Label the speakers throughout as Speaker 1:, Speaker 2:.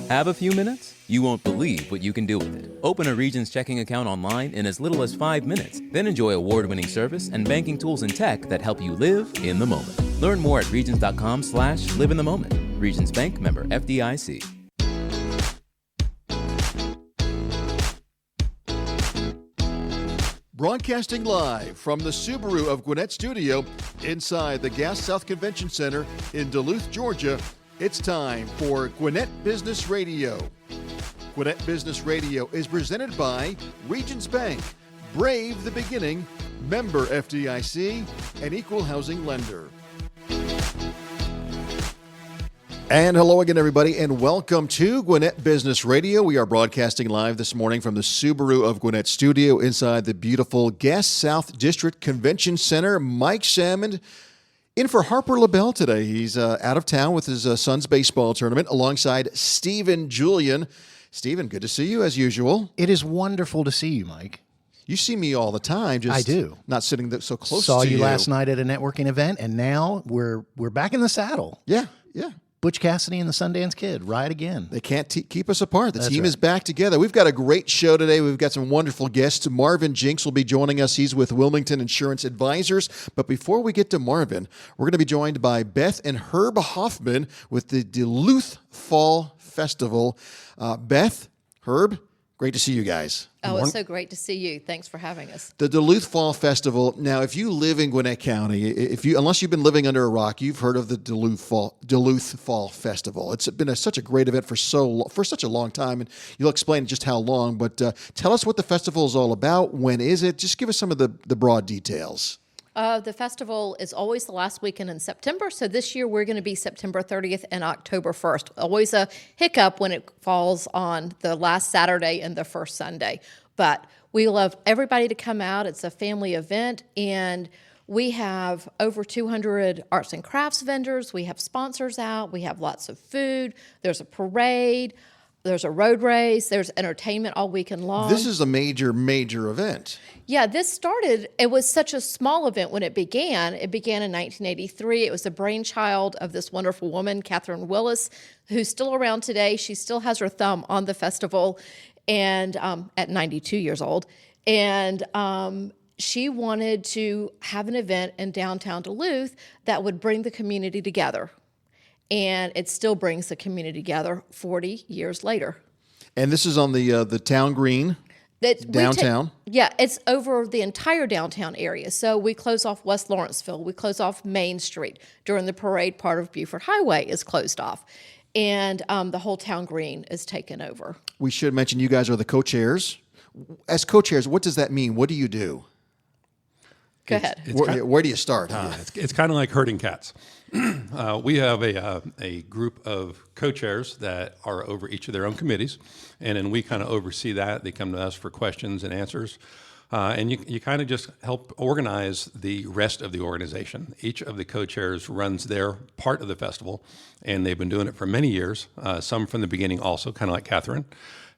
Speaker 1: Have a few minutes? You won't believe what you can do with it. Open a Regions checking account online in as little as 5 minutes. Then enjoy award-winning service and banking tools and tech that help you live in the moment. Learn more at regions.com/live in the moment. Regions Bank, member FDIC.
Speaker 2: Broadcasting live from the Subaru of Gwinnett studio inside the Gas South Convention Center in Duluth, Georgia, it's time for Gwinnett Business Radio. Gwinnett Business Radio is presented by Regions Bank, Brave the Beginning, member FDIC, and equal housing lender. And hello again, everybody, and welcome to Gwinnett Business Radio. We are broadcasting live this morning from the Subaru of Gwinnett studio inside the beautiful Gas South District Convention Center. Mike Salmond in for Harper LaBelle today. He's out of town with his son's baseball tournament alongside Stephen Julian. Stephen, good to see you as usual.
Speaker 3: It is wonderful to see you, Mike.
Speaker 2: You see me all the time. Just
Speaker 3: I do.
Speaker 2: Not sitting so close
Speaker 3: Saw
Speaker 2: to you.
Speaker 3: you last night at a networking event, and now we're back in the saddle.
Speaker 2: Yeah.
Speaker 3: Butch Cassidy and the Sundance Kid, ride again.
Speaker 2: They can't keep us apart. The
Speaker 3: That's
Speaker 2: team
Speaker 3: right.
Speaker 2: is back together. We've got a great show today. We've got some wonderful guests. Marvin Jinks will be joining us. He's with Wilmington Insurance Advisors. But before we get to Marvin, we're going to be joined by Beth and Herb Hoffman with the Duluth Fall Festival. Beth, Herb, great to see you guys.
Speaker 4: Oh, it's so great to see you. Thanks for having us.
Speaker 2: The Duluth Fall Festival. Now, if you live in Gwinnett County, unless you've been living under a rock, you've heard of the Duluth Fall Festival. It's been such a great event for such a long time, and you'll explain just how long. But tell us what the festival is all about. When is it? Just give us some of the broad details.
Speaker 4: The festival is always the last weekend in September. So this year we're going to be September 30th and October 1st. Always a hiccup when it falls on the last Saturday and the first Sunday. But we love everybody to come out. It's a family event, and we have over 200 arts and crafts vendors. We have sponsors out. We have lots of food. There's a parade. There's a road race. There's entertainment all weekend long.
Speaker 2: This is a major event.
Speaker 4: Yeah, it was such a small event when it began. It began in 1983. It was the brainchild of this wonderful woman, Catherine Willis, who's still around today. She still has her thumb on the festival, and at 92 years old. And she wanted to have an event in downtown Duluth that would bring the community together. And it still brings the community together 40 years later. And
Speaker 2: this is on the town green, downtown?
Speaker 4: It's over the entire downtown area. So we close off West Lawrenceville. We close off Main Street. During the parade, part of Buford Highway is closed off. And the whole town green is taken over.
Speaker 2: We should mention you guys are the co-chairs. As co-chairs, what does that mean? What do you do?
Speaker 4: Go ahead.
Speaker 2: Where do you start?
Speaker 5: It's kind of like herding cats. We have a group of co-chairs that are over each of their own committees, and then we kind of oversee that. They come to us for questions and answers, and you kind of just help organize the rest of the organization. Each of the co-chairs runs their part of the festival, and they've been doing it for many years, some from the beginning also, kind of like Catherine.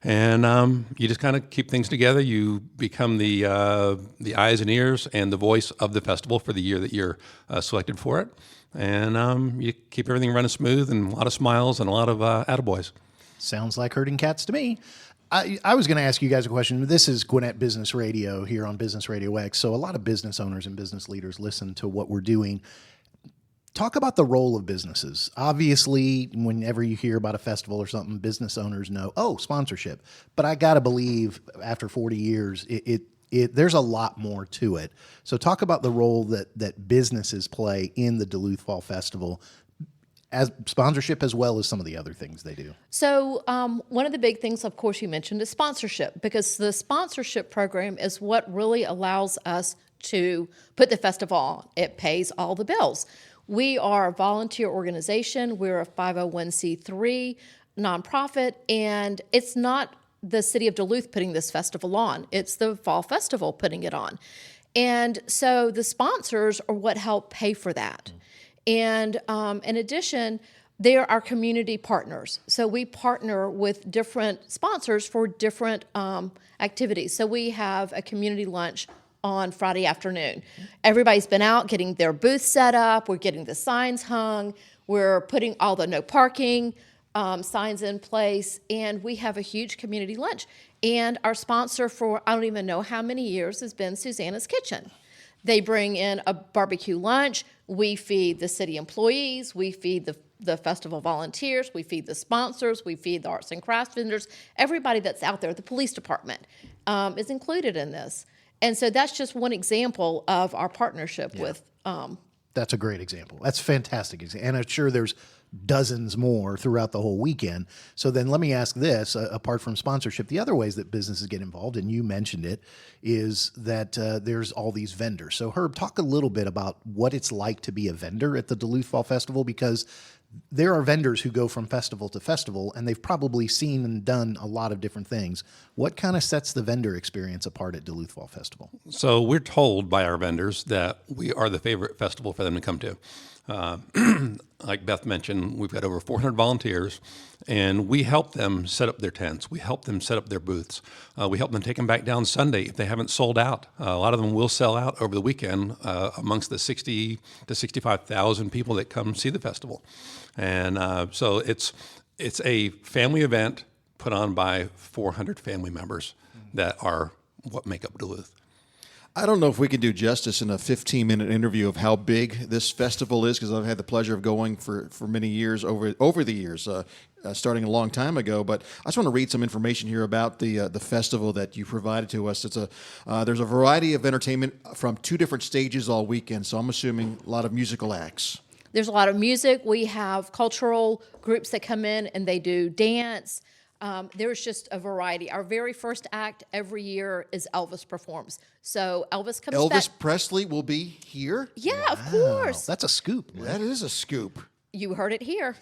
Speaker 5: And you just kind of keep things together. You become the eyes and ears and the voice of the festival for the year that you're selected for it. And you keep everything running smooth, and a lot of smiles and a lot of attaboys.
Speaker 3: Sounds like herding cats to me. I was going to ask you guys a question. This is Gwinnett Business Radio here on Business RadioX. So a lot of business owners and business leaders listen to what we're doing. Talk about the role of businesses. Obviously, whenever you hear about a festival or something, business owners know, sponsorship. But I got to believe after 40 years, there's a lot more to it. So talk about the role that businesses play in the Duluth Fall Festival as sponsorship, as well as some of the other things they do.
Speaker 4: So one of the big things, of course, you mentioned is sponsorship, because the sponsorship program is what really allows us to put the festival on. It pays all the bills. We are a volunteer organization. We're a 501c3 nonprofit, and it's not the city of Duluth putting this festival on. It's the Fall Festival putting it on. And so the sponsors are what help pay for that. And in addition, they're our community partners. So we partner with different sponsors for different activities. So we have a community lunch on Friday afternoon. Everybody's been out getting their booth set up. We're getting the signs hung. We're putting all the no parking signs in place, and we have a huge community lunch. And our sponsor for I don't even know how many years has been Susanna's Kitchen. They bring in a barbecue lunch. We feed the city employees. We feed the festival volunteers. We feed the sponsors. We feed the arts and crafts vendors. Everybody that's out there, the police department is included in this. And so that's just one example of our partnership with.
Speaker 3: That's a great example. That's a fantastic example. And I'm sure there's dozens more throughout the whole weekend. So then let me ask this, apart from sponsorship, the other ways that businesses get involved, and you mentioned it, is that there's all these vendors. So Herb, talk a little bit about what it's like to be a vendor at the Duluth Fall Festival, because there are vendors who go from festival to festival, and they've probably seen and done a lot of different things. What kind of sets the vendor experience apart at Duluth Fall Festival?
Speaker 5: So we're told by our vendors that we are the favorite festival for them to come to. Like Beth mentioned, we've got over 400 volunteers, and we help them set up their tents. We help them set up their booths. We help them take them back down Sunday if they haven't sold out. A lot of them will sell out over the weekend amongst the 60 to 65,000 people that come see the festival. And so it's a family event put on by 400 family members that are what make up Duluth.
Speaker 2: I don't know if we can do justice in a 15-minute interview of how big this festival is, because I've had the pleasure of going for many years over the years, starting a long time ago. But I just want to read some information here about the festival that you provided to us. It's there's a variety of entertainment from 2 different stages all weekend, so I'm assuming a lot of musical acts.
Speaker 4: There's a lot of music. We have cultural groups that come in and they do dance. There's just a variety. Our very first act every year is Elvis performs. So Elvis comes back.
Speaker 2: Elvis Presley will be here?
Speaker 4: Yeah, of course.
Speaker 3: That's a scoop.
Speaker 2: That is a scoop.
Speaker 4: You heard it here.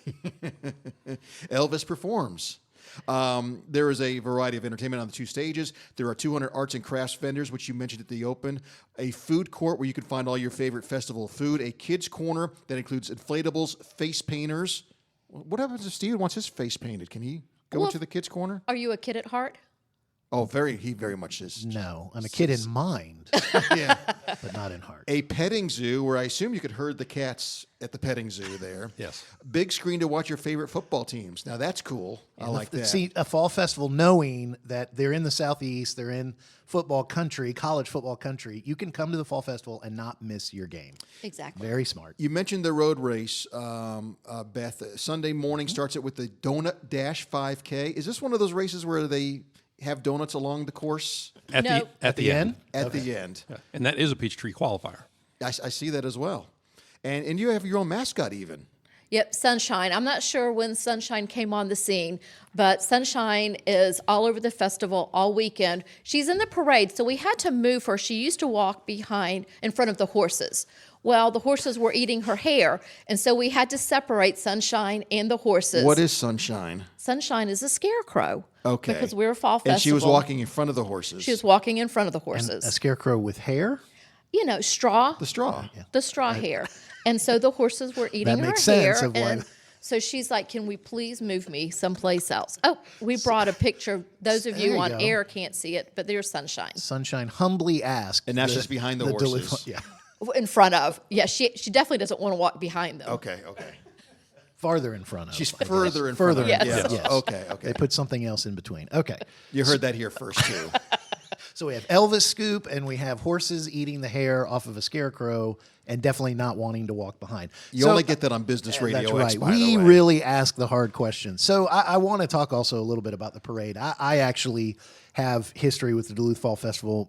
Speaker 2: Elvis performs. There is a variety of entertainment on the 2 stages. There are 200 arts and crafts vendors, which you mentioned at the open. A food court where you can find all your favorite festival food. A kids corner that includes inflatables, face painters. What happens if Steve wants his face painted? Can he go into the kids corner?
Speaker 4: Are you a kid at heart?
Speaker 2: Oh, he very much is.
Speaker 3: No, I'm a kid in mind,
Speaker 2: Yeah.
Speaker 3: but not in heart.
Speaker 2: A petting zoo where I assume you could herd the cats at the petting zoo there.
Speaker 5: Yes.
Speaker 2: Big screen to watch your favorite football teams. Now that's cool. I like that.
Speaker 3: See, a fall festival, knowing that they're in the Southeast, they're in football country, college football country, you can come to the fall festival and not miss your game.
Speaker 4: Exactly.
Speaker 3: Very smart.
Speaker 2: You mentioned the road race, Beth. Sunday morning starts it with the Donut Dash 5K. Is this one of those races where they have donuts along the course?
Speaker 5: At
Speaker 4: No.
Speaker 5: the end.
Speaker 2: At the end.
Speaker 5: Yeah. And that is a Peachtree qualifier.
Speaker 2: I see that as well. And you have your own mascot even.
Speaker 4: Yep, Sunshine. I'm not sure when Sunshine came on the scene, but Sunshine is all over the festival all weekend. She's in the parade, so we had to move her. She used to walk in front of the horses. Well, the horses were eating her hair, and so we had to separate Sunshine and the horses.
Speaker 2: What is Sunshine?
Speaker 4: Sunshine is a scarecrow.
Speaker 2: Okay.
Speaker 4: Because we're a fall festival.
Speaker 2: And she was walking in front of the horses.
Speaker 4: She was walking in front of the
Speaker 3: And
Speaker 4: horses.
Speaker 3: a scarecrow with hair?
Speaker 4: You know, straw.
Speaker 2: The straw.
Speaker 4: The straw hair. And so the horses were eating
Speaker 3: That
Speaker 4: her
Speaker 3: makes
Speaker 4: hair.
Speaker 3: sense of why-
Speaker 4: And so she's like, can we please move me someplace else? Oh, we brought a picture. Those of
Speaker 3: There
Speaker 4: you
Speaker 3: you
Speaker 4: on
Speaker 3: go.
Speaker 4: air can't see it, but there's Sunshine
Speaker 3: Sunshine humbly asked.
Speaker 2: And now she's behind the horses.
Speaker 3: Yeah.
Speaker 4: in front of. Yeah, she definitely doesn't want to walk behind them.
Speaker 2: Okay.
Speaker 3: Farther in front of.
Speaker 2: She's
Speaker 3: I guess.
Speaker 2: further in
Speaker 3: Further
Speaker 2: front of.
Speaker 4: Yes.
Speaker 2: Yeah.
Speaker 3: Yes.
Speaker 2: Okay.
Speaker 3: They put something else in between. Okay.
Speaker 2: You heard that here first, too.
Speaker 3: So we have Elvis scoop, and we have horses eating the hair off of a scarecrow, and definitely not wanting to walk behind.
Speaker 2: You only get that on Business Radio
Speaker 3: That's
Speaker 2: X,
Speaker 3: right.
Speaker 2: by the
Speaker 3: We
Speaker 2: way.
Speaker 3: really ask the hard questions. So I want to talk also a little bit about the parade. I actually have history with the Duluth Fall Festival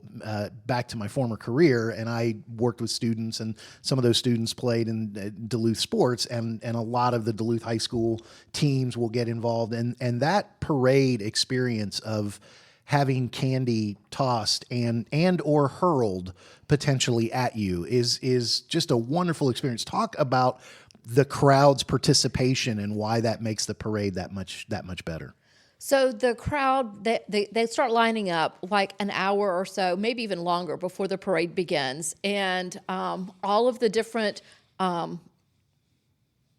Speaker 3: back to my former career, and I worked with students, and some of those students played in Duluth sports, and a lot of the Duluth high school teams will get involved. And that parade experience of having candy tossed and or hurled potentially at you is just a wonderful experience. Talk about the crowd's participation and why that makes the parade that much better.
Speaker 4: So the crowd, they start lining up like an hour or so, maybe even longer before the parade begins. And all of the different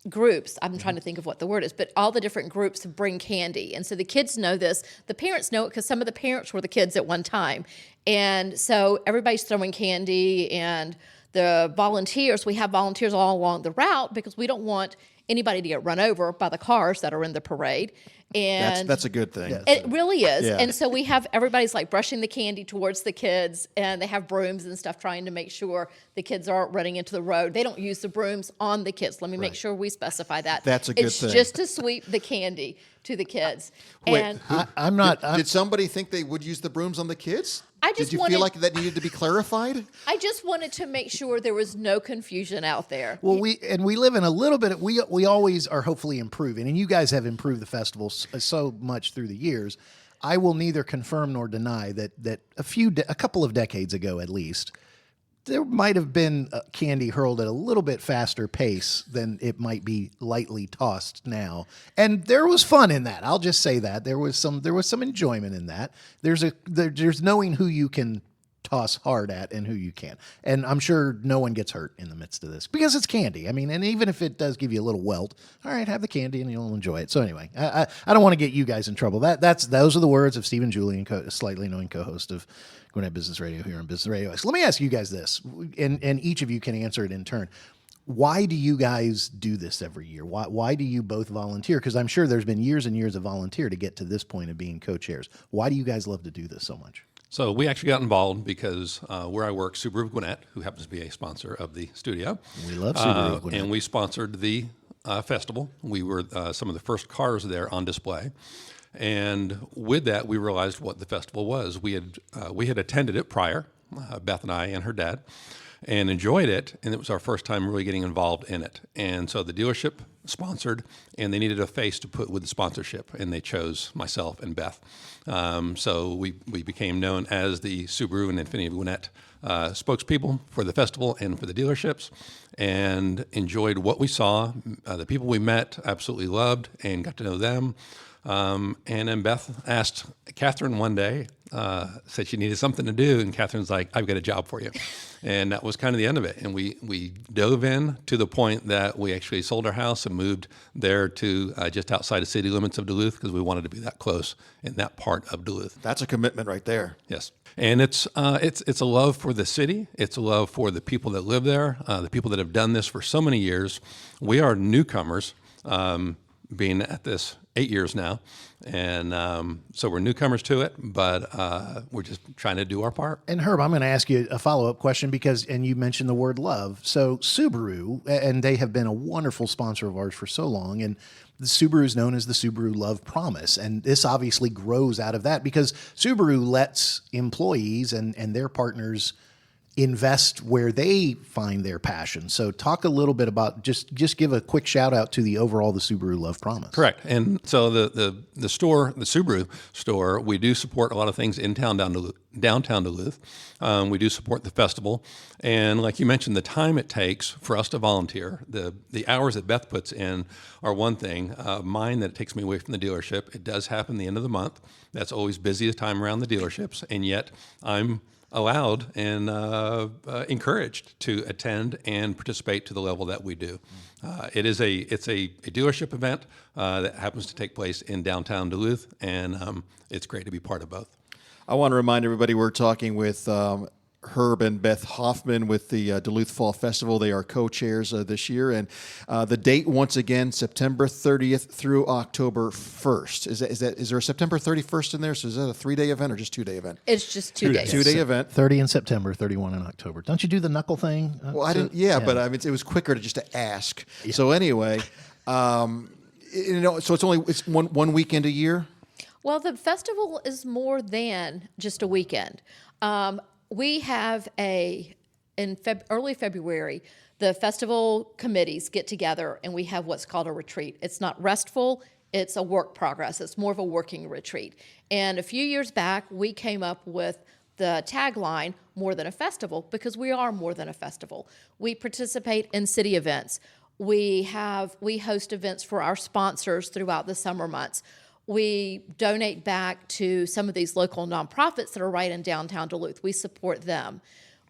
Speaker 4: groups, I'm trying to think of what the word is, but all the different groups bring candy. And so the kids know this. The parents know it because some of the parents were the kids at one time. And so everybody's throwing candy, and the volunteers, we have volunteers all along the route because we don't want anybody to get run over by the cars that are in the parade. And
Speaker 2: That's a good thing.
Speaker 4: it really is.
Speaker 2: Yeah.
Speaker 4: And so we have everybody's like brushing the candy towards the kids, and they have brooms and stuff trying to make sure the kids aren't running into the road. They don't use the brooms on the kids. Let me make sure we specify that.
Speaker 2: That's a good thing.
Speaker 4: It's just to sweep the candy to the kids.
Speaker 2: Wait,
Speaker 4: and
Speaker 3: I'm not.
Speaker 2: Did somebody think they would use the brooms on the kids?
Speaker 4: I just
Speaker 2: Did you
Speaker 4: wanted-
Speaker 2: feel like that needed to be clarified?
Speaker 4: I just wanted to make sure there was no confusion out there.
Speaker 3: Well, we live in a little bit. We always are hopefully improving, and you guys have improved the festival so much through the years. I will neither confirm nor deny that a couple of decades ago, at least, there might have been candy hurled at a little bit faster pace than it might be lightly tossed now, and there was fun in that. I'll just say that there was some enjoyment in that. There's knowing who you can toss hard at and who you can't, and I'm sure no one gets hurt in the midst of this because it's candy. I mean, and even if it does give you a little welt, all right, have the candy and you'll enjoy it. So anyway, I don't want to get you guys in trouble. Those are the words of Stephen Julian, slightly annoying co-host of Gwinnett Business Radio here on Business Radio X. Let me ask you guys this, and each of you can answer it in turn. Why do you guys do this every year? Why do you both volunteer? Because I'm sure there's been years and years of volunteer to get to this point of being co-chairs. Why do you guys love to do this so much?
Speaker 5: So we actually got involved because where I work, Subaru of Gwinnett, who happens to be a sponsor of the studio.
Speaker 3: We love Subaru of Gwinnett.
Speaker 5: And we sponsored the festival. We were some of the first cars there on display. And with that, we realized what the festival was. We had attended it prior, Beth and I and her dad, and enjoyed it. And it was our first time really getting involved in it. And so the dealership sponsored, and they needed a face to put with the sponsorship, and they chose myself and Beth. So we became known as the Subaru and Infiniti of Gwinnett spokespeople for the festival and for the dealerships, and enjoyed what we saw. The people we met absolutely loved and got to know them. And then Beth asked Catherine one day, said she needed something to do, and Catherine's like, "I've got a job for you." And that was kind of the end of it. And we dove in to the point that we actually sold our house and moved there to just outside the city limits of Duluth because we wanted to be that close in that part of Duluth.
Speaker 2: That's a commitment right there.
Speaker 5: Yes. And it's a love for the city. It's a love for the people that live there, the people that have done this for so many years. We are newcomers, being at this 8 years now. And so we're newcomers to it, but we're just trying to do our part.
Speaker 3: And Herb, I'm going to ask you a follow-up question and you mentioned the word love. So Subaru, and they have been a wonderful sponsor of ours for so long, and the Subaru is known as the Subaru Love Promise. And this obviously grows out of that because Subaru lets employees and their partners invest where they find their passion. So talk a little bit about, just give a quick shout out to the Subaru Love Promise.
Speaker 5: Correct. And so the store, the Subaru store, we do support a lot of things in downtown Duluth. We do support the festival. And like you mentioned, the time it takes for us to volunteer, the hours that Beth puts in are one thing. Mine, that it takes me away from the dealership. It does happen the end of the month. That's always busiest time around the dealerships. And yet I'm allowed and encouraged to attend and participate to the level that we do. It's a dealership event that happens to take place in downtown Duluth, and it's great to be part of both.
Speaker 2: I want to remind everybody we're talking with Herb and Beth Hoffman with the Duluth Fall Festival. They are co-chairs this year, and the date once again, September 30th through October 1st. Is there a September 31st in there? So is that a 3-day event or just 2-day event?
Speaker 4: It's just 2 days.
Speaker 2: 2-day event.
Speaker 3: 30 in September, 31 in October. Don't you do the knuckle thing?
Speaker 2: Well, I didn't. Yeah, but I mean, it was quicker to ask. Yeah. So anyway, so it's one weekend a year.
Speaker 4: Well, the festival is more than just a weekend. We have in early February, the festival committees get together and we have what's called a retreat. It's not restful, it's a work progress. It's more of a working retreat. And a few years back, we came up with the tagline, "More than a festival," because we are more than a festival. We participate in city events. We host events for our sponsors throughout the summer months. We donate back to some of these local nonprofits that are right in downtown Duluth. We support them.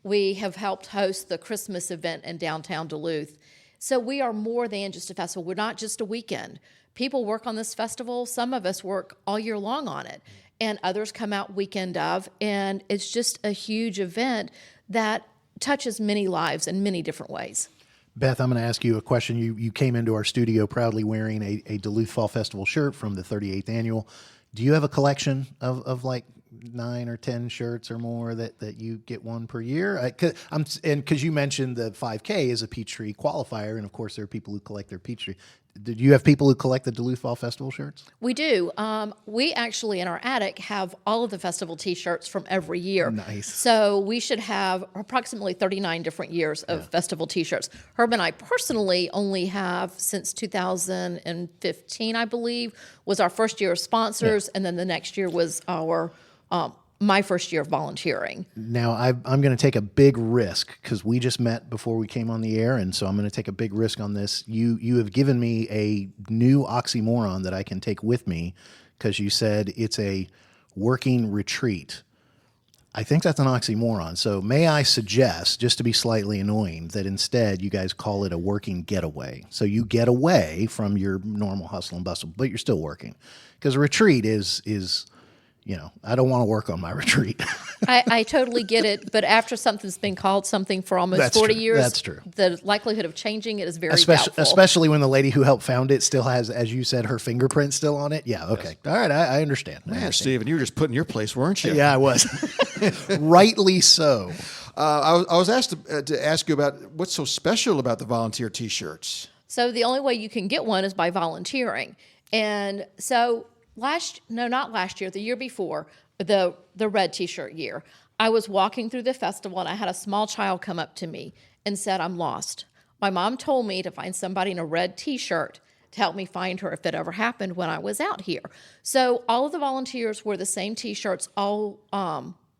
Speaker 4: We have helped host the Christmas event in downtown Duluth. So we are more than just a festival. We're not just a weekend. People work on this festival. Some of us work all year long on it, and others come out weekend of, and it's just a huge event that touches many lives in many different ways.
Speaker 3: Beth, I'm going to ask you a question. You came into our studio proudly wearing a Duluth Fall Festival shirt from the 38th annual. Do you have a collection of like 9 or 10 shirts or more that you get one per year? Because you mentioned the 5K is a Peachtree qualifier, and of course there are people who collect their Peachtree. Do you have people who collect the Duluth Fall Festival shirts?
Speaker 4: We do. We actually in our attic have all of the festival T-shirts from every year.
Speaker 3: Nice.
Speaker 4: So we should have approximately 39 different years of festival T-shirts. Herb and I personally only have since 2015, I believe, was our first year of sponsors, and then the next year was our my first year of volunteering.
Speaker 3: Now, I'm going to take a big risk because we just met before we came on the air, and so I'm going to take a big risk on this. You have given me a new oxymoron that I can take with me because you said it's a working retreat. I think that's an oxymoron. So may I suggest, just to be slightly annoying, that instead you guys call it a working getaway. So you get away from your normal hustle and bustle, but you're still working. Because a retreat is I don't want to work on my retreat.
Speaker 4: I totally get it, but after something's been called something for almost
Speaker 3: That's
Speaker 4: 40
Speaker 3: true.
Speaker 4: years,
Speaker 3: That's true.
Speaker 4: The likelihood of changing it is very doubtful.
Speaker 3: Especially when the lady who helped found it still has, as you said, her fingerprint still on it. Yeah, okay. All right, I understand.
Speaker 2: Man, Steven, you were just put in your place, weren't you?
Speaker 3: Yeah, I was. Rightly so.
Speaker 2: I was asked to ask you about what's so special about the volunteer T-shirts.
Speaker 4: So the only way you can get one is by volunteering. And so the year before, the red T-shirt year, I was walking through the festival and I had a small child come up to me and said, "I'm lost. My mom told me to find somebody in a red T-shirt to help me find her if that ever happened when I was out here." So all of the volunteers wore the same T-shirts all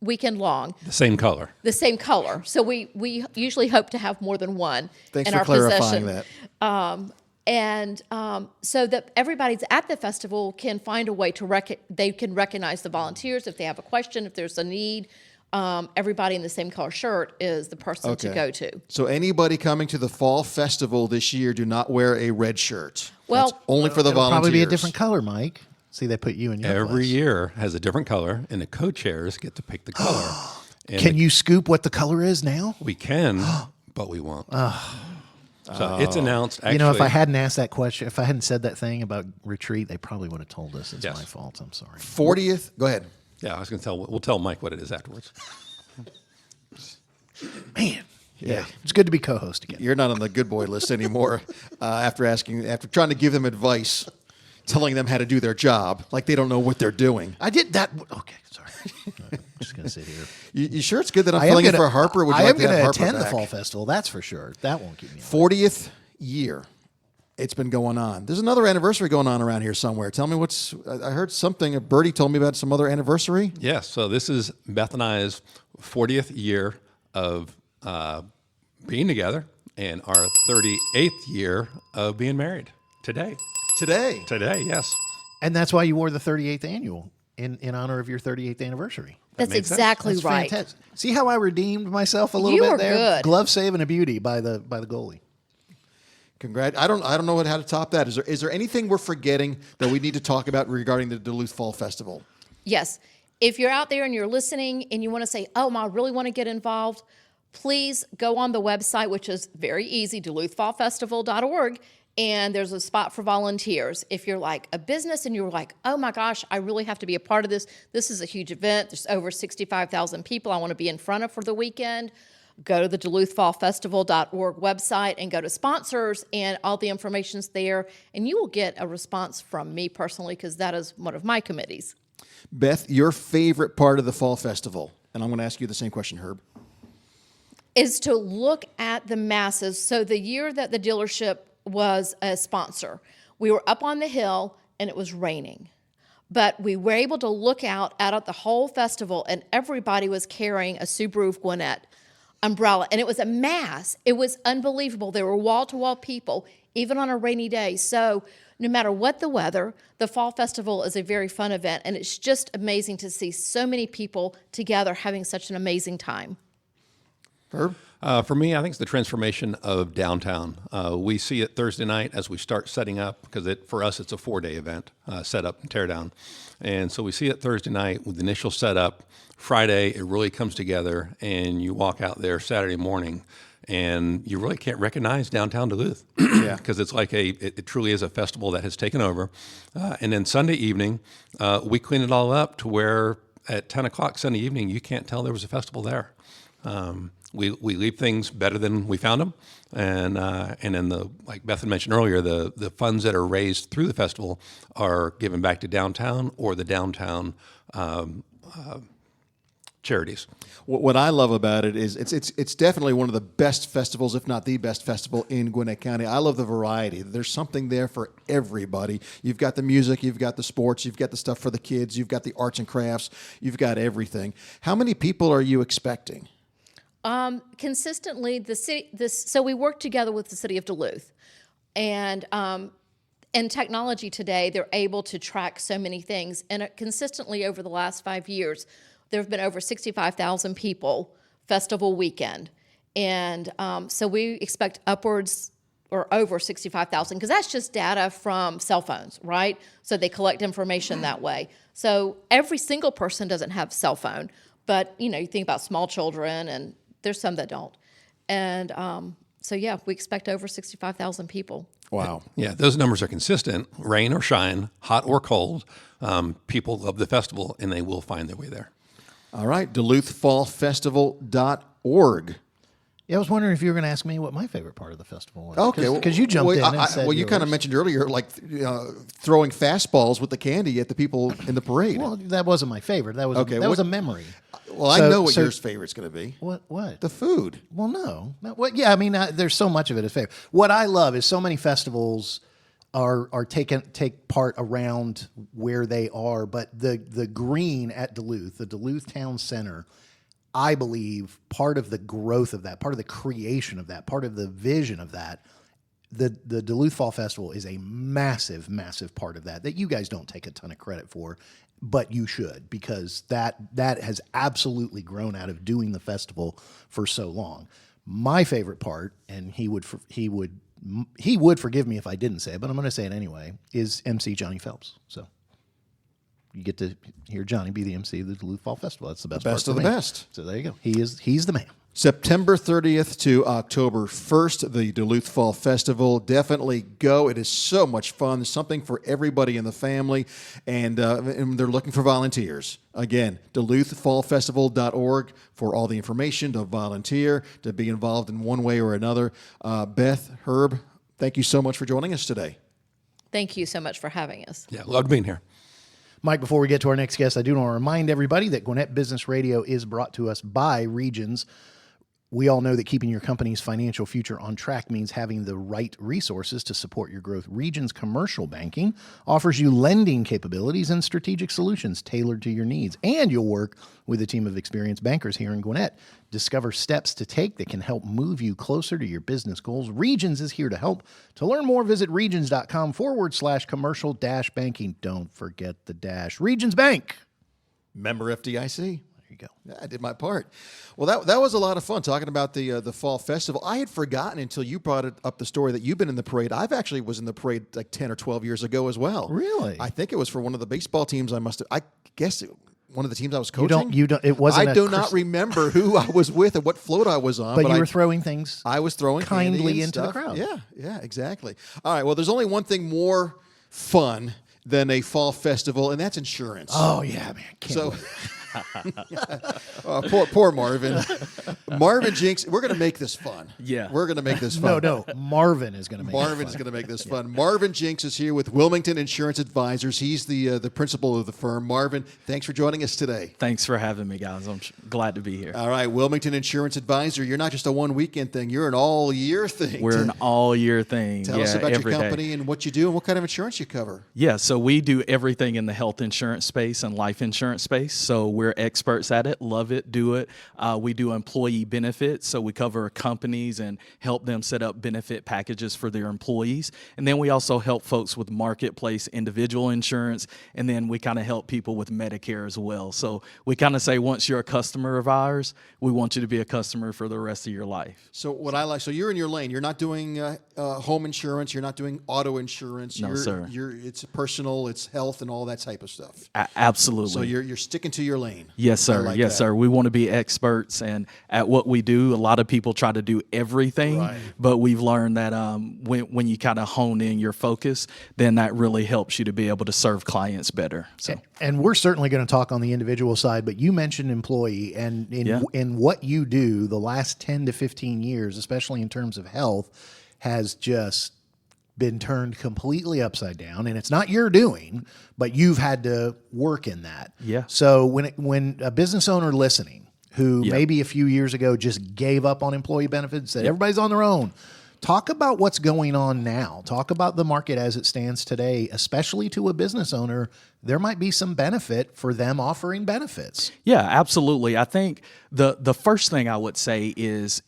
Speaker 4: weekend long.
Speaker 5: The same color.
Speaker 4: The same color. So we usually hope to have more than one
Speaker 2: Thanks
Speaker 4: in
Speaker 2: for
Speaker 4: our
Speaker 2: clarifying
Speaker 4: possession.
Speaker 2: that.
Speaker 4: So that everybody's at the festival can find a way to they can recognize the volunteers if they have a question, if there's a need. Everybody in the same color shirt is the person to go to.
Speaker 2: So anybody coming to the Fall Festival this year, do not wear a red shirt.
Speaker 4: Well,
Speaker 2: That's only for the volunteers.
Speaker 3: Probably be a different color, Mike. See, they put you in your
Speaker 5: Every
Speaker 3: place.
Speaker 5: year has a different color, and the co-chairs get to pick the color. And
Speaker 3: Can you scoop what the color is now?
Speaker 5: We can, but we won't. So it's announced. Actually,
Speaker 3: If I hadn't asked that question, if I hadn't said that thing about retreat, they probably would have told us it's
Speaker 5: Yes.
Speaker 3: my fault. I'm sorry.
Speaker 2: 40th, go ahead.
Speaker 5: yeah, I was going to tell. We'll tell Mike what it is afterwards.
Speaker 3: Man. Yeah. It's good to be co-host again.
Speaker 2: You're not on the good boy list anymore after trying to give them advice, telling them how to do their job, like they don't know what they're doing.
Speaker 3: I did that. Okay, sorry. I'm just going to sit here.
Speaker 2: You sure it's good that I'm filling in for Harper? Would you
Speaker 3: I
Speaker 2: like
Speaker 3: am
Speaker 2: to have
Speaker 3: going to
Speaker 2: Harper
Speaker 3: attend the
Speaker 2: back?
Speaker 3: Fall Festival, that's for sure. That won't keep me out.
Speaker 2: 40th year. It's been going on. There's another anniversary going on around here somewhere. Tell me I heard something, a birdie told me about some other anniversary.
Speaker 5: Yes. So this is Beth and I's 40th year of being together and our 38th year of being married today.
Speaker 2: Today.
Speaker 5: Today, yes.
Speaker 3: And that's why you wore the 38th annual in honor of your 38th anniversary.
Speaker 4: That's
Speaker 5: makes sense.
Speaker 4: exactly
Speaker 3: That's
Speaker 4: right.
Speaker 3: fantastic. See how I redeemed myself a little
Speaker 4: You
Speaker 3: bit
Speaker 4: were
Speaker 3: there?
Speaker 4: good.
Speaker 3: Glove save and a beauty by the goalie.
Speaker 2: Congrats. I don't know how to top that. Is there anything we're forgetting that we need to talk about regarding the Duluth Fall Festival?
Speaker 4: Yes. If you're out there and you're listening and you want to say, "Oh, I really want to get involved," please go on the website, which is very easy, duluthfallfestival.org, and there's a spot for volunteers. If you're like a business and you're like, "Oh my gosh, I really have to be a part of this. This is a huge event. There's over 65,000 people I want to be in front of for the weekend," go to the duluthfallfestival.org website and go to sponsors, and all the information's there, and you will get a response from me personally because that is one of my committees.
Speaker 2: Beth, your favorite part of the Fall Festival? And I'm going to ask you the same question, Herb.
Speaker 4: Is to look at the masses. So the year that the dealership was a sponsor, we were up on the hill and it was raining. But we were able to look out at the whole festival and everybody was carrying a Subaru of Gwinnett umbrella. And it was a mass. It was unbelievable. There were wall-to-wall people, even on a rainy day. So no matter what the weather, the Fall Festival is a very fun event. And it's just amazing to see so many people together having such an amazing time.
Speaker 2: Herb?
Speaker 5: For me, I think it's the transformation of downtown. We see it Thursday night as we start setting up, because for us it's a 4-day event, set up and tear down. And so we see it Thursday night with the initial setup. Friday, it really comes together, and you walk out there Saturday morning, and you really can't recognize downtown Duluth because it's like it truly is a festival that has taken over. And then Sunday evening, we clean it all up to where at 10 o'clock Sunday evening, you can't tell there was a festival there. We leave things better than we found them, and then like Beth had mentioned earlier, the funds that are raised through the festival are given back to downtown or the downtown charities.
Speaker 2: What I love about it is it's definitely one of the best festivals, if not the best festival in Gwinnett County. I love the variety. There's something there for everybody. You've got the music, you've got the sports, you've got the stuff for the kids, you've got the arts and crafts, you've got everything. How many people are you expecting?
Speaker 4: Consistently, so we work together with the city of Duluth, and technology today, they're able to track so many things, and consistently over the last 5 years, there have been over 65,000 people festival weekend, and so we expect upwards or over 65,000, because that's just data from cell phones, right? So they collect information that way. So every single person doesn't have a cell phone, but you think about small children, and there's some that don't. And so, yeah, we expect over 65,000 people.
Speaker 2: Wow.
Speaker 5: Yeah, those numbers are consistent. Rain or shine, hot or cold, people love the festival, and they will find their way there.
Speaker 2: All right, DuluthFallFestival.org.
Speaker 3: Yeah, I was wondering if you were going to ask me what my favorite part of the festival was.
Speaker 2: Okay,
Speaker 3: because you jumped in and said
Speaker 2: you kind of mentioned earlier, like throwing fastballs with the candy at the people in the parade.
Speaker 3: Well, that wasn't my favorite. That was was a memory.
Speaker 2: Well, I know what your favorite's going to be.
Speaker 3: What?
Speaker 2: The food.
Speaker 3: Well, no. Yeah, I mean, there's so much of it as favorite. What I love is so many festivals take part around where they are, but the green at Duluth, the Duluth Town Center, I believe part of the growth of that, part of the creation of that, part of the vision of that, the Duluth Fall Festival is a massive, massive part of that you guys don't take a ton of credit for, but you should, because that has absolutely grown out of doing the festival for so long. My favorite part, and he would forgive me if I didn't say it, but I'm going to say it anyway, is MC Johnny Phelps. So you get to hear Johnny be the MC of the Duluth Fall Festival. That's the best part
Speaker 2: of the best.
Speaker 3: So there you go. He's the man.
Speaker 2: September 30th to October 1st, the Duluth Fall Festival. Definitely go. It is so much fun. There's something for everybody in the family, and they're looking for volunteers. Again, DuluthFallFestival.org for all the information, to volunteer, to be involved in one way or another. Beth, Herb, thank you so much for joining us today.
Speaker 4: Thank you so much for having us.
Speaker 5: Yeah, loved being here.
Speaker 3: Mike, before we get to our next guest, I do want to remind everybody that Gwinnett Business Radio is brought to us by Regions. We all know that keeping your company's financial future on track means having the right resources to support your growth. Regions Commercial Banking offers you lending capabilities and strategic solutions tailored to your needs, and you'll work with a team of experienced bankers here in Gwinnett. Discover steps to take that can help move you closer to your business goals. Regions is here to help. To learn more, visit regions.com/commercial-banking. Don't forget the dash. Regions Bank.
Speaker 2: Member FDIC.
Speaker 3: You go.
Speaker 2: Yeah, I did my part. Well, that was a lot of fun talking about the Fall Festival. I had forgotten until you brought up the story that you've been in the parade. I've actually was in the parade like 10 or 12 years ago as well.
Speaker 3: Really?
Speaker 2: I think it was for one of the baseball teams. I guess one of the teams I was coaching.
Speaker 3: You don't. It wasn't.
Speaker 2: I do not remember who I was with and what float I was on.
Speaker 3: But you were throwing things.
Speaker 2: I was throwing
Speaker 3: kindly into
Speaker 2: stuff.
Speaker 3: the crowd.
Speaker 2: Yeah, exactly. All right. Well, there's only one thing more fun than a fall festival, and that's insurance.
Speaker 3: Oh yeah, man. Can't wait.
Speaker 2: Poor Marvin. Marvin Jinks. We're going to make this fun.
Speaker 6: Yeah.
Speaker 2: We're going to make this fun.
Speaker 3: No. Marvin is going to make
Speaker 2: Marvin is going to make this fun. Marvin Jinks is here with Wilmington Insurance Advisors. He's the principal of the firm. Marvin, thanks for joining us today.
Speaker 6: Thanks for having me, guys. I'm glad to be here.
Speaker 2: All right, Wilmington Insurance Advisor. You're not just a one-weekend thing. You're an all-year thing.
Speaker 6: We're an all-year thing.
Speaker 2: Tell us about your company
Speaker 6: day.
Speaker 2: and what you do and what kind of insurance you cover.
Speaker 6: Yeah, so we do everything in the health insurance space and life insurance space. So we're experts at it, love it, do it. We do employee benefits, so we cover companies and help them set up benefit packages for their employees. And then we also help folks with marketplace individual insurance, and then we kind of help people with Medicare as well. So we kind of say once you're a customer of ours, we want you to be a customer for the rest of your life.
Speaker 2: So what I like, so you're in your lane. You're not doing home insurance. You're not doing auto insurance.
Speaker 6: No, sir.
Speaker 2: It's personal, it's health, and all that type of stuff.
Speaker 6: Absolutely.
Speaker 2: So you're sticking to your lane.
Speaker 3: lane.
Speaker 6: Yes,
Speaker 3: I
Speaker 6: sir.
Speaker 3: like
Speaker 6: Yes,
Speaker 3: that.
Speaker 6: sir. We want to be experts, and at what we do, a lot of people try to do everything,
Speaker 3: Right.
Speaker 6: but we've learned that when you kind of hone in your focus, then that really helps you to be able to serve clients better. So,
Speaker 3: And we're certainly going to talk on the individual side, but you mentioned employee, and in what you do, the last 10 to 15 years, especially in terms of health, has just been turned completely upside down. And it's not your doing, but you've had to work in that.
Speaker 6: Yeah.
Speaker 3: So when a business owner listening who
Speaker 6: Yep.
Speaker 3: maybe a few years ago just gave up on employee benefits, said everybody's on their own, talk about what's going on now. Talk about the market as it stands today, especially to a business owner. There might be some benefit for them offering benefits.
Speaker 6: yeah, absolutely. I think the first thing I would say is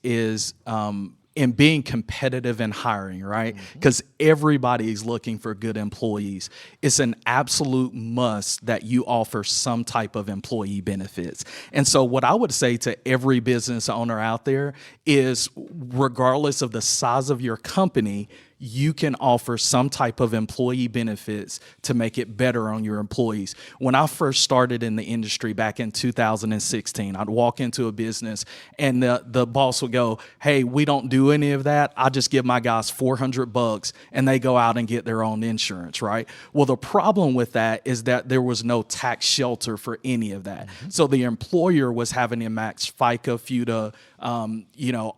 Speaker 6: in being competitive in hiring, right? Because everybody is looking for good employees. It's an absolute must that you offer some type of employee benefits. And so what I would say to every business owner out there is, regardless of the size of your company, you can offer some type of employee benefits to make it better on your employees. When I first started in the industry back in 2016, I'd walk into a business and the boss would go, "Hey, we don't do any of that. I just give my guys $400 and they go out and get their own insurance," right? Well, the problem with that is that there was no tax shelter for any of that. So the employer was having to match FICA, FUTA,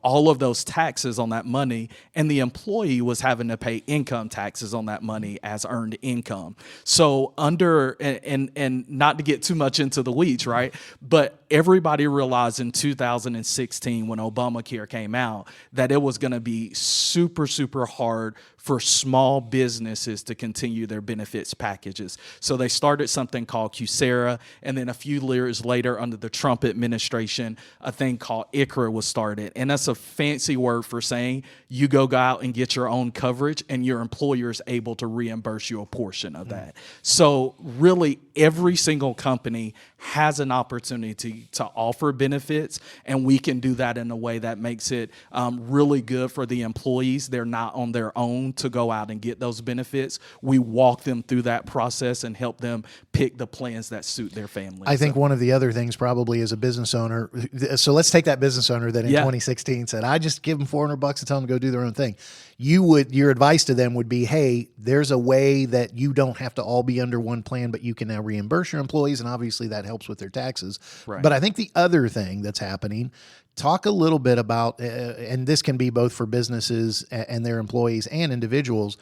Speaker 6: all of those taxes on that money, and the employee was having to pay income taxes on that money as earned income. So and not to get too much into the weeds, right? But everybody realized in 2016 when Obamacare came out that it was going to be super, super hard for small businesses to continue their benefits packages. So they started something called QSERA, and then a few years later, under the Trump administration, a thing called ICRA was started. And that's a fancy word for saying you go out and get your own coverage, and your employer is able to reimburse you a portion of that. So really, every single company has an opportunity to offer benefits, and we can do that in a way that makes it really good for the employees. They're not on their own to go out and get those benefits. We walk them through that process and help them pick the plans that suit their family.
Speaker 3: I think one of the other things probably as a business owner, so let's take that business owner that in 2016 said, I just give them $400 and tell them to go do their own thing. Your advice to them would be, hey, there's a way that you don't have to all be under one plan, but you can now reimburse your employees, and obviously that helps with their taxes.
Speaker 6: Right.
Speaker 3: But I think the other thing that's happening, talk a little bit about, and this can be both for businesses and their employees and individuals.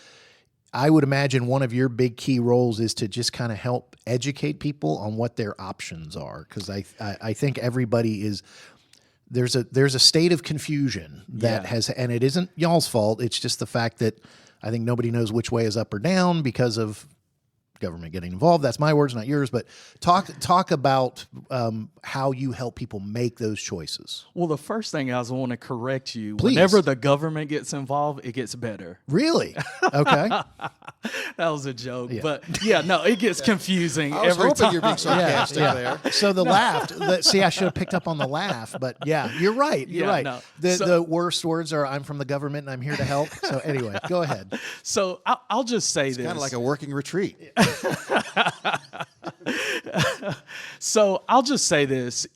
Speaker 3: I would imagine one of your big key roles is to just kind of help educate people on what their options are. Because I think everybody is, there's a state of confusion that has, and it isn't y'all's fault. It's just the fact that I think nobody knows which way is up or down because of government getting involved. That's my words, not yours. But talk about how you help people make those choices.
Speaker 6: Well, the first thing I want to correct you.
Speaker 3: Please.
Speaker 6: Whenever the government gets involved, it gets better.
Speaker 3: Really? Okay.
Speaker 6: That was a joke, but no, it gets confusing
Speaker 2: I was
Speaker 6: every
Speaker 2: hoping
Speaker 6: time.
Speaker 2: you're being sarcastic there.
Speaker 3: So the laugh. See, I should have picked up on the laugh, but yeah, you're right. You're right.
Speaker 6: No.
Speaker 3: The worst words are "I'm from the government and I'm here to help." So anyway, go ahead.
Speaker 6: So I'll just say this.
Speaker 2: Kind of like a working retreat.
Speaker 6: So I'll just say this,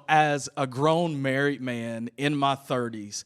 Speaker 6: as a grown married man in my 30s,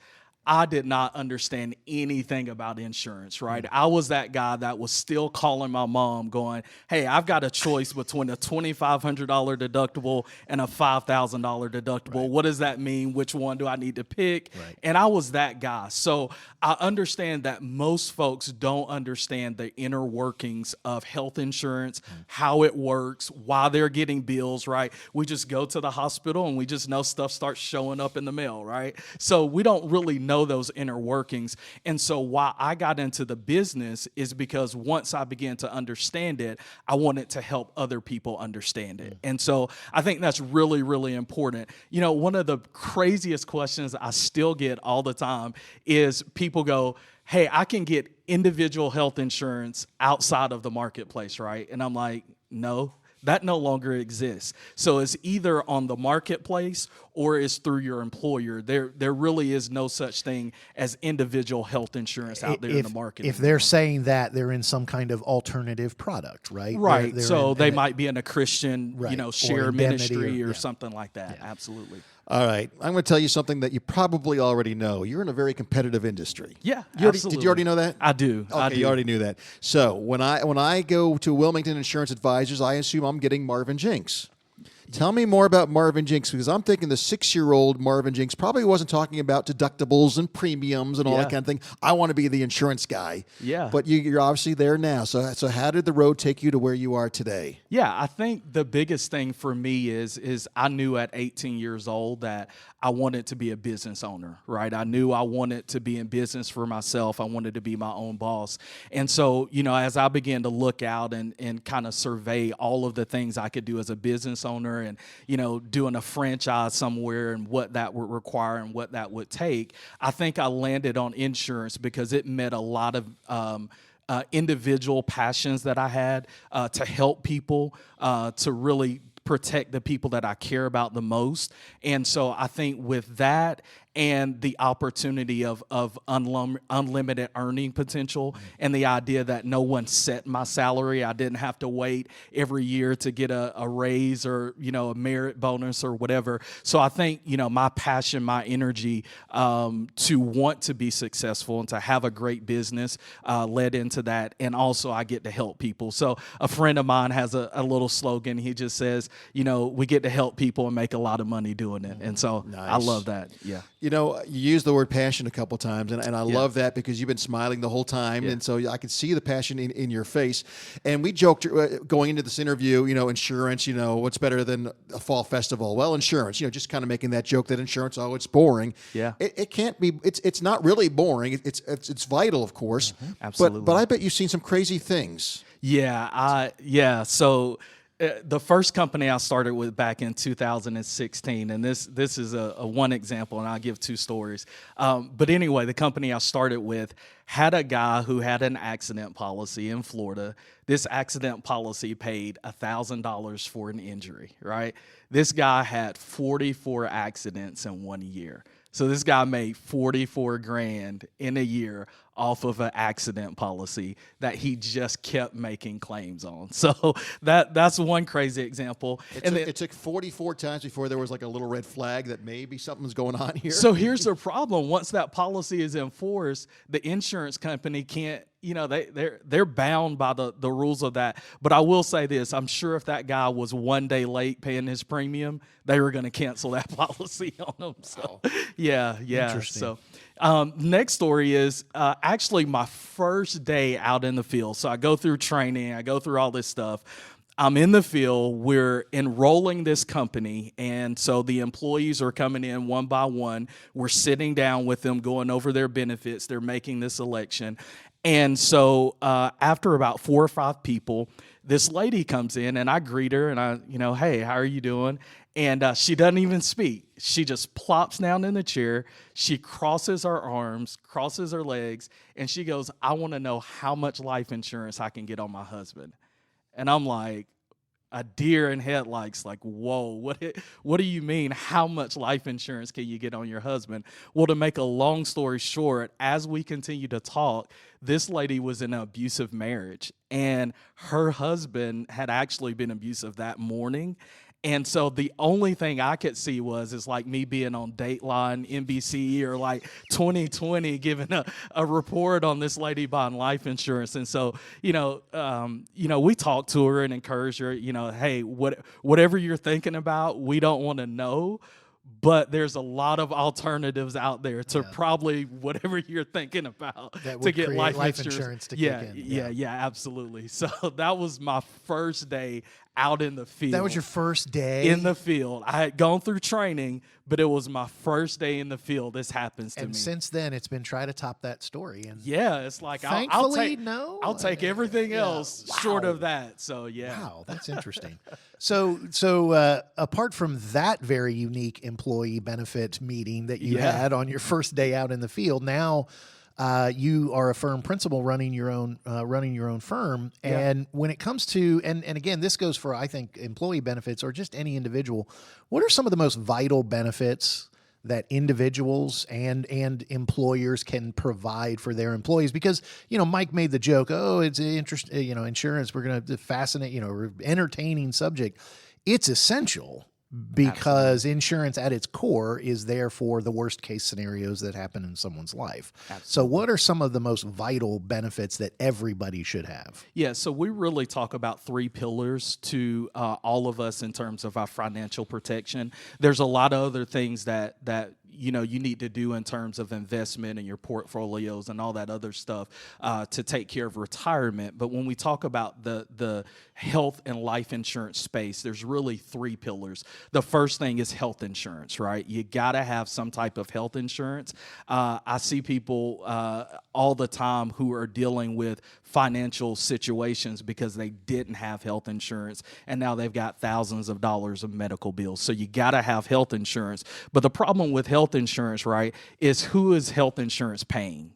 Speaker 6: I did not understand anything about insurance, right? I was that guy that was still calling my mom going, hey, I've got a choice between a $2,500 deductible and a $5,000 deductible. Right. What does that mean? Which one do I need to pick? Right. And I was that guy. So I understand that most folks don't understand the inner workings of health insurance, how it works, why they're getting bills, right? We just go to the hospital and we just know stuff starts showing up in the mail, right? So we don't really know those inner workings. And so why I got into the business is because once I began to understand it, I wanted to help other people understand it. And so I think that's really, really important. One of the craziest questions I still get all the time is people go, hey, I can get individual health insurance outside of the marketplace, right? And I'm like, no. That no longer exists. So it's either on the marketplace or is through your employer. There really is no such thing as individual health insurance out there in the market.
Speaker 3: If they're saying that, they're in some kind of alternative product, right?
Speaker 6: Right.
Speaker 3: They're
Speaker 6: They might be in a Christian,
Speaker 3: Right. Or
Speaker 6: share
Speaker 3: indemnity
Speaker 6: ministry or
Speaker 3: yeah.
Speaker 6: something like that. Absolutely.
Speaker 2: All right. I'm going to tell you something that you probably already know. You're in a very competitive industry.
Speaker 6: Yeah,
Speaker 2: Did you already know that?
Speaker 6: I do.
Speaker 2: Okay,
Speaker 6: I do.
Speaker 2: you already knew that. So when I go to Wilmington Insurance Advisors, I assume I'm getting Marvin Jinks. Tell me more about Marvin Jinks, because I'm thinking the 6-year-old Marvin Jinks probably wasn't talking about deductibles and premiums and all that kind of thing. I want to be the insurance guy.
Speaker 6: Yeah.
Speaker 2: But you're obviously there now. So how did the road take you to where you are today?
Speaker 6: Yeah, I think the biggest thing for me is I knew at 18 years old that I wanted to be a business owner, right? I knew I wanted to be in business for myself. I wanted to be my own boss. And so, as I began to look out and kind of survey all of the things I could do as a business owner and, doing a franchise somewhere and what that would require and what that would take, I think I landed on insurance because it met a lot of individual passions that I had to help people, to really protect the people that I care about the most. And so I think with that and the opportunity of unlimited earning potential and the idea that no one set my salary, I didn't have to wait every year to get a raise or, a merit bonus or whatever. So I think, my passion, my energy to want to be successful and to have a great business led into that. And also I get to help people. So a friend of mine has a little slogan. He just says, we get to help people and make a lot of money doing it. And so I love that. Yeah.
Speaker 2: You used the word passion a couple times, and I love that because you've been smiling the whole time, and so I can see the passion in your face. And we joked going into this interview, insurance, what's better than a fall festival? Well, insurance, just kind of making that joke that insurance, it's boring. Yeah. It can't be, it's not really boring. It's vital, of course. Mm-hmm.
Speaker 6: Absolutely.
Speaker 2: But I bet you've seen some crazy things.
Speaker 6: Yeah. So the first company I started with back in 2016, and this is a one example, and I'll give two stories. But anyway, the company I started with had a guy who had an accident policy in Florida. This accident policy paid $1,000 for an injury, right? This guy had 44 accidents in 1 year. So this guy made $44,000 in a year off of an accident policy that he just kept making claims on. So that's one crazy example.
Speaker 2: It took 44 times before there was like a little red flag that maybe something's going on here.
Speaker 6: So here's the problem. Once that policy is enforced, the insurance company can't, they're bound by the rules of that. But I will say this, I'm sure if that guy was 1 day late paying his premium, they were going to cancel that policy on him. So yeah.
Speaker 3: Interesting.
Speaker 6: So next story is actually my first day out in the field. So I go through training, I go through all this stuff. I'm in the field, we're enrolling this company, and so the employees are coming in one by one. We're sitting down with them, going over their benefits. They're making this election. And so after about 4 or 5 people, this lady comes in, and I greet her, and I, hey, how are you doing? And she doesn't even speak. She just plops down in the chair. She crosses her arms, crosses her legs, and she goes, I want to know how much life insurance I can get on my husband. And I'm like, a deer in headlights, like, whoa, what do you mean? How much life insurance can you get on your husband? Well, to make a long story short, as we continue to talk, this lady was in an abusive marriage, and her husband had actually been abusive that morning. And so the only thing I could see is like me being on Dateline, NBC, or like 2020 giving a report on this lady buying life insurance. And so, we talked to her and encouraged her, hey, whatever you're thinking about, we don't want to know. But there's a lot of alternatives out there to probably whatever you're thinking about to get life insurance
Speaker 3: to kick in.
Speaker 6: Yeah, absolutely. So that was my first day out in the field.
Speaker 3: That was your first day?
Speaker 6: In the field. I had gone through training, but it was my first day in the field. This happens to me.
Speaker 3: And since then, it's been try to top that story. And
Speaker 6: yeah, it's like,
Speaker 3: thankfully,
Speaker 6: I'll take everything else short of that. So, yeah.
Speaker 3: Wow, that's interesting. So apart from that very unique employee benefit meeting that you had on your first day out in the field, now You are a firm principal running your own firm, and when it comes to and again, this goes for, I think, employee benefits or just any individual. What are some of the most vital benefits that individuals and employers can provide for their employees? Because, Mike made the joke, oh, it's insurance, we're going to fascinate, entertaining subject. It's essential because insurance at its core is there for the worst case scenarios that happen in someone's life. So what are some of the most vital benefits that everybody should have?
Speaker 6: Yeah, so we really talk about 3 pillars to all of us in terms of our financial protection. There's a lot of other things that you need to do in terms of investment in your portfolios and all that other stuff to take care of retirement. But when we talk about the health and life insurance space, there's really 3 pillars. The first thing is health insurance, right? You got to have some type of health insurance. I see people all the time who are dealing with financial situations because they didn't have health insurance, and now they've got thousands of dollars of medical bills. So you got to have health insurance. But the problem with health insurance, right, is who is health insurance paying?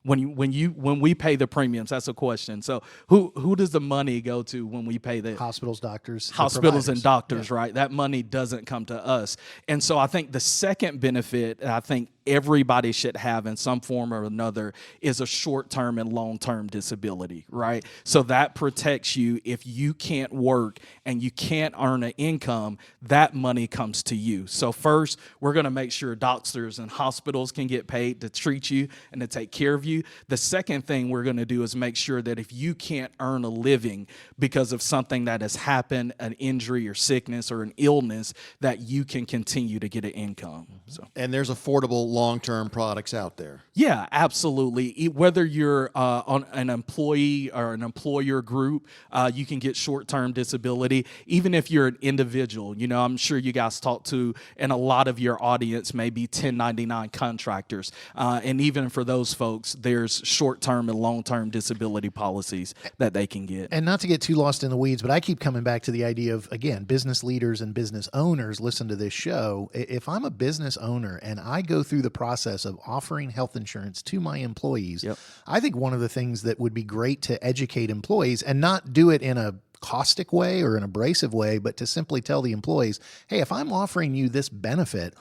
Speaker 6: When we pay the premiums, that's a question. So who does the money go to when we pay the
Speaker 3: hospitals, doctors,
Speaker 6: hospitals and doctors, right? That money doesn't come to us. And so I think the second benefit I think everybody should have in some form or another is a short-term and long-term disability, right? So that protects you if you can't work and you can't earn an income, that money comes to you. So first, we're going to make sure doctors and hospitals can get paid to treat you and to take care of you. The second thing we're going to do is make sure that if you can't earn a living because of something that has happened, an injury or sickness or an illness, that you can continue to get an income. So.
Speaker 2: And there's affordable long-term products out there.
Speaker 6: Yeah, absolutely. Whether you're on an employee or an employer group, you can get short-term disability. Even if you're an individual, I'm sure you guys talk to, and a lot of your audience may be 1099 contractors. And even for those folks, there's short-term and long-term disability policies that they can get.
Speaker 3: And not to get too lost in the weeds, but I keep coming back to the idea of, again, business leaders and business owners listen to this show. If I'm a business owner and I go through the process of offering health insurance to my employees, I think one of the things that would be great to educate employees, and not do it in a caustic way or an abrasive way, but to simply tell the employees, hey, if I'm offering you this benefit,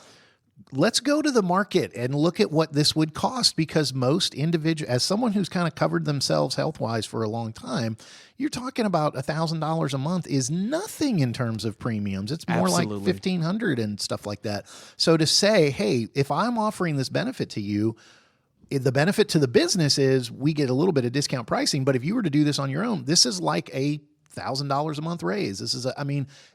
Speaker 3: let's go to the market and look at what this would cost, because most individuals, as someone who's kind of covered themselves health-wise for a long time, you're talking about $1,000 a month is nothing in terms of premiums. It's more like $1,500 and stuff like that. So to say, hey, if I'm offering this benefit to you, the benefit to the business is we get a little bit of discount pricing, but if you were to do this on your own, this is like a $1,000 a month raise. This is,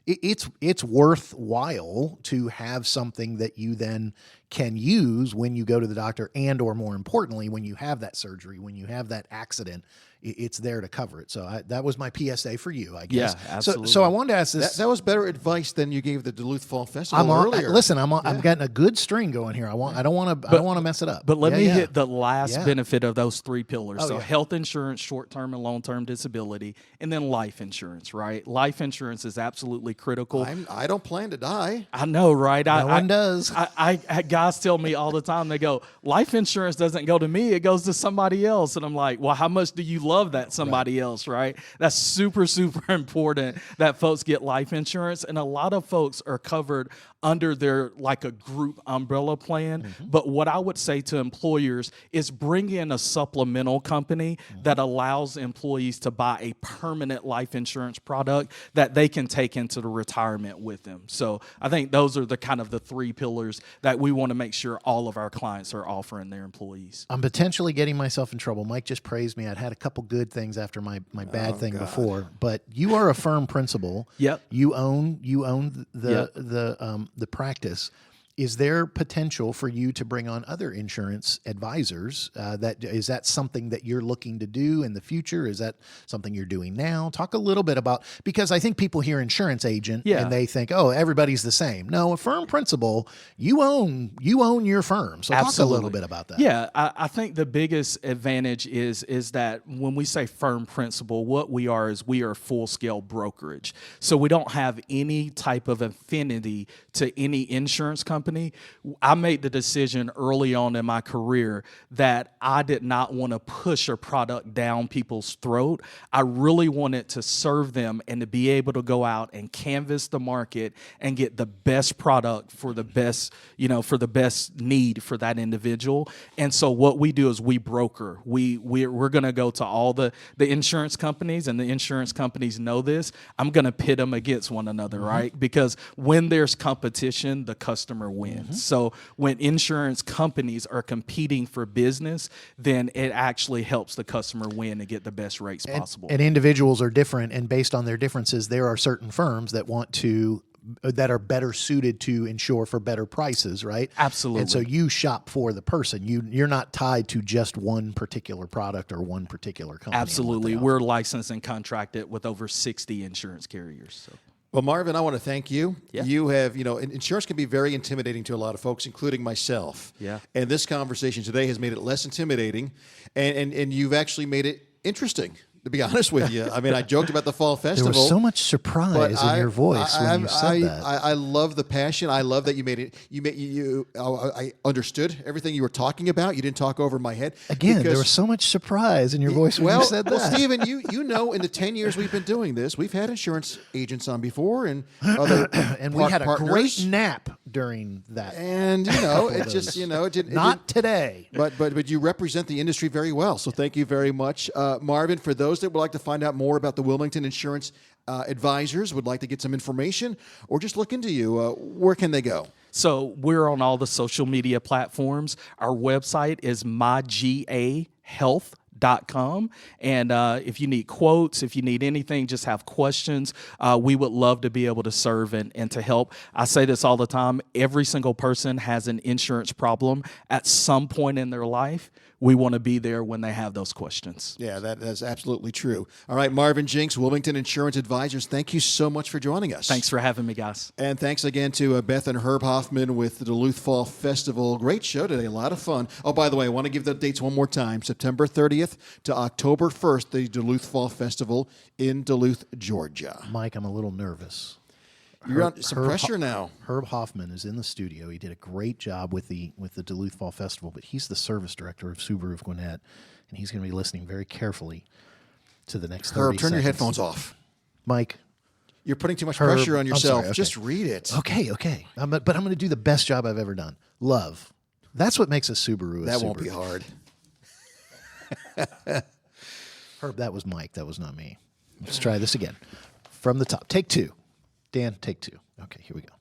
Speaker 3: it's worthwhile to have something that you then can use when you go to the doctor, and, or more importantly, when you have that surgery, when you have that accident, it's there to cover it. So that was my PSA for you, I guess.
Speaker 6: Yeah, absolutely.
Speaker 3: So I wanted to ask this.
Speaker 2: That was better advice than you gave the Duluth Fall Festival earlier.
Speaker 3: Listen, I'm getting a good string going here. I don't want to mess it up.
Speaker 6: But let me hit the last benefit of those 3 pillars.
Speaker 3: Oh,
Speaker 6: health insurance, short-term and long-term disability, and then life insurance, right? Life insurance is absolutely critical.
Speaker 2: I don't plan to die.
Speaker 6: I know, right?
Speaker 3: No one does.
Speaker 6: I guys tell me all the time, they go, life insurance doesn't go to me, it goes to somebody else. And I'm like, well, how much do you love that somebody else, right? That's super, super important that folks get life insurance. And a lot of folks are covered under their, like, a group umbrella plan. Mm-hmm. But what I would say to employers is bring in a supplemental company that allows employees to buy a permanent life insurance product that they can take into the retirement with them. So I think those are the kind of the 3 pillars that we want to make sure all of our clients are offering their employees.
Speaker 3: I'm potentially getting myself in trouble. Mike just praised me. I'd had a couple good things after my bad thing before, but you are a firm principal.
Speaker 6: Yep.
Speaker 3: You own the practice. Is there potential for you to bring on other insurance advisors? Is that something that you're looking to do in the future? Is that something you're doing now? Talk a little bit about, because I think people hear insurance agent and they think, oh, everybody's the same. No, a firm principal, you own your firm. So talk a little bit about that.
Speaker 6: Yeah, I think the biggest advantage is that when we say firm principal, what we are is we are full-scale brokerage. So we don't have any type of affinity to any insurance company. company, I made the decision early on in my career that I did not want to push a product down people's throat. I really wanted to serve them and to be able to go out and canvas the market and get the best product for the best, for the best need for that individual. And so what we do is we broker. We're going to go to all the insurance companies, and the insurance companies know this. I'm going to pit them against one another, right? Because when there's competition, the customer wins. So when insurance companies are competing for business, then it actually helps the customer win and get the best rates possible.
Speaker 3: And individuals are different, and based on their differences, there are certain firms that that are better suited to insure for better prices, right?
Speaker 6: Absolutely.
Speaker 3: And so you shop for the person. You're not tied to just one particular product or one particular company.
Speaker 6: Absolutely. We're licensed and contracted with over 60 insurance carriers. So.
Speaker 2: Well, Marvin, I want to thank you.
Speaker 6: Yeah.
Speaker 2: You have, insurance can be very intimidating to a lot of folks, including myself.
Speaker 6: Yeah.
Speaker 2: And this conversation today has made it less intimidating, and you've actually made it interesting, to be honest with you. I mean, I joked about the fall festival.
Speaker 3: There was so much surprise in your voice when you said that.
Speaker 2: I love the passion. I love that you made it. I understood everything you were talking about. You didn't talk over my head.
Speaker 3: Again, there was so much surprise in your voice when you said that.
Speaker 2: Well, Stephen, you know, in the 10 years we've been doing this, we've had insurance agents on before, and other
Speaker 3: and we had a
Speaker 2: partners.
Speaker 3: great nap during that.
Speaker 2: And it just it didn't.
Speaker 3: Not today.
Speaker 2: But you represent the industry very well. So thank you very much, Marvin. For those that would like to find out more about the Wilmington Insurance Advisors, would like to get some information, or just look into you, where can they go?
Speaker 6: So we're on all the social media platforms. Our website is mygahealth.com. And if you need quotes, if you need anything, just have questions, we would love to be able to serve and to help. I say this all the time. Every single person has an insurance problem at some point in their life. We want to be there when they have those questions.
Speaker 2: Yeah, that is absolutely true. All right, Marvin Jinks, Wilmington Insurance Advisors, thank you so much for joining us.
Speaker 6: Thanks for having me, guys.
Speaker 2: And thanks again to Beth and Herb Hoffman with the Duluth Fall Festival. Great show today, a lot of fun. Oh, by the way, I want to give the dates one more time. September 30th to October 1st, the Duluth Fall Festival in Duluth, Georgia.
Speaker 3: Mike, I'm a little nervous.
Speaker 2: You're on some pressure now.
Speaker 3: Herb Hoffman is in the studio. He did a great job with the Duluth Fall Festival, but he's the service director of Subaru of Gwinnett, and he's going to be listening very carefully to the next 30
Speaker 2: Herb, turn
Speaker 3: seconds.
Speaker 2: your headphones off.
Speaker 3: Mike.
Speaker 2: You're putting too much
Speaker 3: Herb,
Speaker 2: pressure on yourself.
Speaker 3: I'm sorry, okay.
Speaker 2: Just read it.
Speaker 3: Okay. But I'm going to do the best job I've ever done. Love. That's what makes a Subaru a
Speaker 2: That
Speaker 3: Subaru.
Speaker 2: won't be hard.
Speaker 3: Herb, that was Mike. That was not me. Let's try this again. From the top. Take two. Dan, take two. Okay, here we go.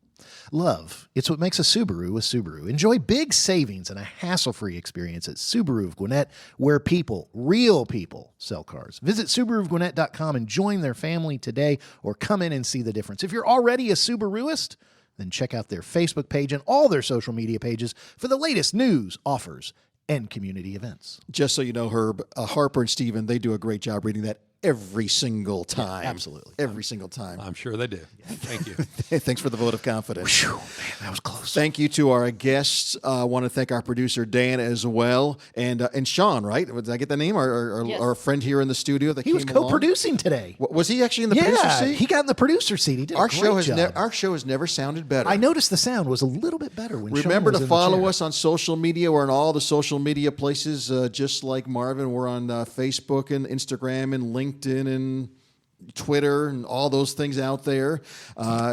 Speaker 3: Love. It's what makes a Subaru a Subaru. Enjoy big savings and a hassle-free experience at Subaru of Gwinnett, where people, real people, sell cars. Visit SubaruofGwinnett.com and join their family today, or come in and see the difference. If you're already a Subaruist, then check out their Facebook page and all their social media pages for the latest news, offers, and community events.
Speaker 2: Just so you know, Herb, Harper and Steven, they do a great job reading that every single time.
Speaker 3: Yeah, absolutely.
Speaker 2: Every single time.
Speaker 5: I'm sure they do. Thank you.
Speaker 2: Thanks for the vote of confidence.
Speaker 3: Whew, man, that was close.
Speaker 2: Thank you to our guests. I want to thank our producer, Dan, as well. And Sean, right? Did I get the name?
Speaker 4: Yes.
Speaker 2: Our friend here in the studio that
Speaker 3: He was
Speaker 2: came along.
Speaker 3: co-producing today.
Speaker 2: Was he actually in the producer seat?
Speaker 3: He got in the producer seat. He did
Speaker 2: Our
Speaker 3: a great
Speaker 2: show has
Speaker 3: job.
Speaker 2: our show has never sounded better.
Speaker 3: I noticed the sound was a little bit better when Sean
Speaker 2: Remember
Speaker 3: was
Speaker 2: to
Speaker 3: in the
Speaker 2: follow
Speaker 3: chair.
Speaker 2: us on social media. We're on all the social media places, just like Marvin. We're on Facebook and Instagram and LinkedIn and Twitter and all those things out there.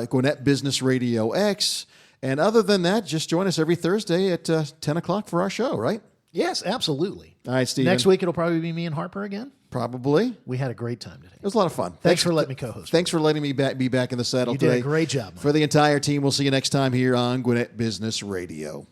Speaker 2: Gwinnett Business Radio X. And other than that, just join us every Thursday at 10 o'clock for our show, right?
Speaker 3: Yes, absolutely.
Speaker 2: All right, Steven.
Speaker 3: Next week, it'll probably be me and Harper again.
Speaker 2: Probably.
Speaker 3: We had a great time today.
Speaker 2: It was a lot of fun.
Speaker 3: Thanks for letting me co-host.
Speaker 2: Thanks for letting me be back in the saddle
Speaker 3: You
Speaker 2: today.
Speaker 3: did a great job, Mike.
Speaker 2: For the entire team, we'll see you next time here on Gwinnett Business Radio.